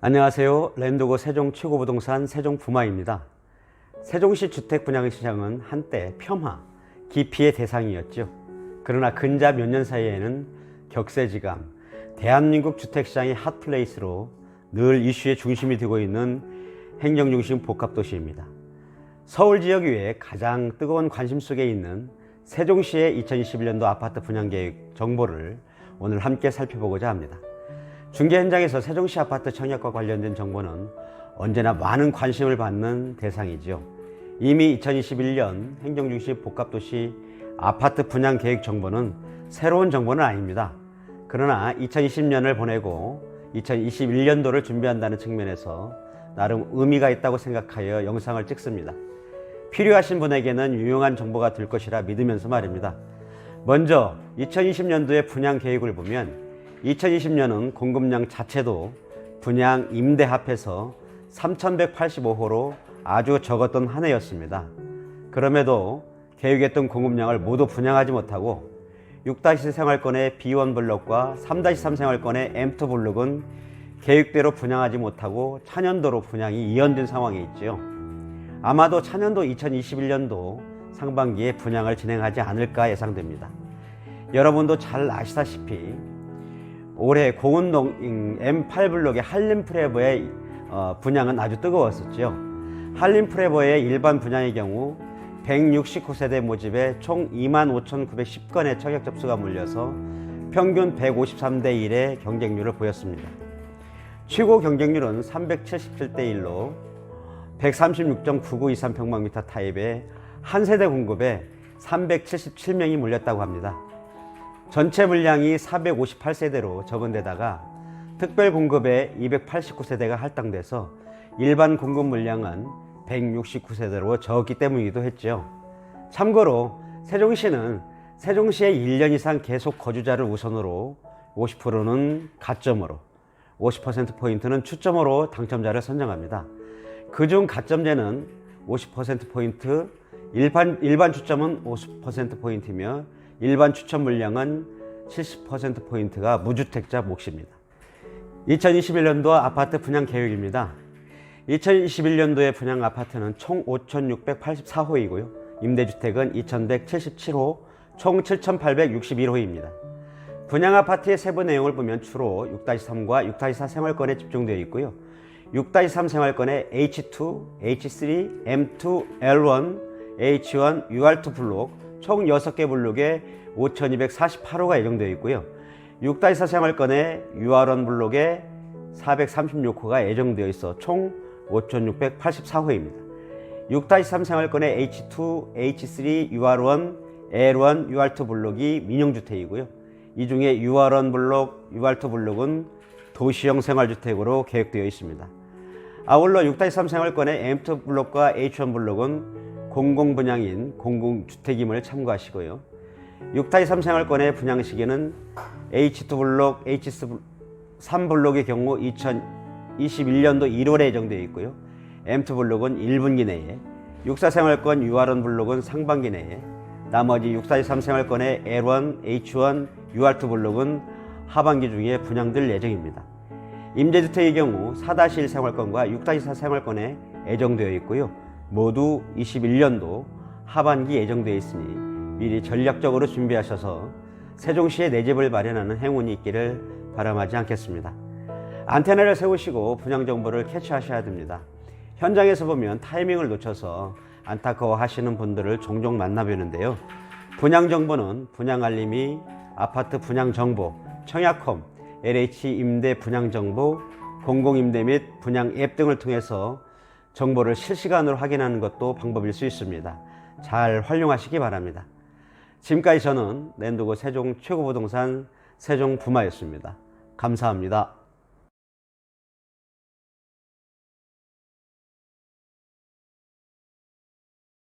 안녕하세요. 랜드고 세종 최고부동산 세종부마입니다. 세종시 주택 분양시장은 한때 폄하, 기피의 대상이었죠. 그러나 근자 몇 년 사이에는 격세지감, 대한민국 주택시장의 핫플레이스로 늘 이슈의 중심이 되고 있는 행정중심 복합도시입니다. 서울 지역 외에 가장 뜨거운 관심 속에 있는 세종시의 2021년도 아파트 분양계획 정보를 오늘 함께 살펴보고자 합니다. 중개 현장에서 세종시 아파트 청약과 관련된 정보는 언제나 많은 관심을 받는 대상이죠. 이미 2021년 행정중심 복합도시 아파트 분양계획 정보는 새로운 정보는 아닙니다. 그러나 2020년을 보내고 2021년도를 준비한다는 측면에서 나름 의미가 있다고 생각하여 영상을 찍습니다. 필요하신 분에게는 유용한 정보가 될 것이라 믿으면서 말입니다. 먼저 2020년도의 분양계획을 보면 2020년은 공급량 자체도 분양 임대 합해서 3,185호로 아주 적었던 한 해였습니다. 그럼에도 계획했던 공급량을 모두 분양하지 못하고 6-4 생활권의 B1 블록과 3-3 생활권의 M2 블록은 계획대로 분양하지 못하고 차년도로 분양이 이연된 상황에 있지요. 아마도 차년도 2021년도 상반기에 분양을 진행하지 않을까 예상됩니다. 여러분도 잘 아시다시피 올해 공운동 M8 블록의 한림프레버의 분양은 아주 뜨거웠었죠. 한림프레버의 일반 분양의 경우 169세대 모집에 총 25,910건의 청약 접수가 몰려서 평균 153대 1의 경쟁률을 보였습니다. 최고 경쟁률은 377대 1로 136.9923평방미터 타입의 한 세대 공급에 377명이 몰렸다고 합니다. 전체 물량이 458세대로 적은 데다가 특별 공급에 289세대가 할당돼서 일반 공급 물량은 169세대로 적었기 때문이기도 했죠. 참고로 세종시는 세종시에 1년 이상 계속 거주자를 우선으로 50%는 가점으로 50%포인트는 추첨으로 당첨자를 선정합니다. 그중 가점제는 50%포인트, 일반 추첨은 50%포인트이며 일반 추첨 물량은 70%포인트가 무주택자 몫입니다. 2021년도 아파트 분양 계획입니다. 2021년도에 분양 아파트는 총 5,684호이고요. 임대주택은 2,177호, 총 7,861호입니다. 분양 아파트의 세부 내용을 보면 주로 6-3과 6-4 생활권에 집중되어 있고요. 6-3 생활권에 H2, H3, M2, L1, H1, UR2 블록 총 6개 블록에 5,248호가 예정되어 있고요. 6-4 생활권에 UR1 블록에 436호가 예정되어 있어 총 5,684호입니다. 6-3 생활권에 H2, H3, UR1, L1, UR2 블록이 민영주택이고요. 이 중에 UR1 블록, UR2 블록은 도시형 생활주택으로 계획되어 있습니다. 아울러 6-3 생활권의 M2 블록과 H1 블록은 공공분양인 공공주택임을 참고하시고요. 6-3 생활권의 분양 시기는 H2 블록, H3 블록의 경우 2021년도 1월에 예정되어 있고요. M2 블록은 1분기 내에, 6-4 생활권 UR1 블록은 상반기 내에, 나머지 6-3 생활권의 L1, H1, UR2 블록은 하반기 중에 분양될 예정입니다. 임대주택의 경우 4-1 생활권과 6-4 생활권에 예정되어 있고요. 모두 21년도 하반기 예정되어 있으니 미리 전략적으로 준비하셔서 세종시에 내 집을 마련하는 행운이 있기를 바람하지 않겠습니다. 안테나를 세우시고 분양 정보를 캐치하셔야 됩니다. 현장에서 보면 타이밍을 놓쳐서 안타까워 하시는 분들을 종종 만나뵈는데요. 분양 정보는 분양 알림이 아파트 분양 정보, 청약홈, LH 임대 분양 정보, 공공임대 및 분양 앱 등을 통해서 정보를 실시간으로 확인하는 것도 방법일 수 있습니다. 잘 활용하시기 바랍니다. 지금까지 저는 랜드고 세종 최고부동산 세종부마였습니다. 감사합니다.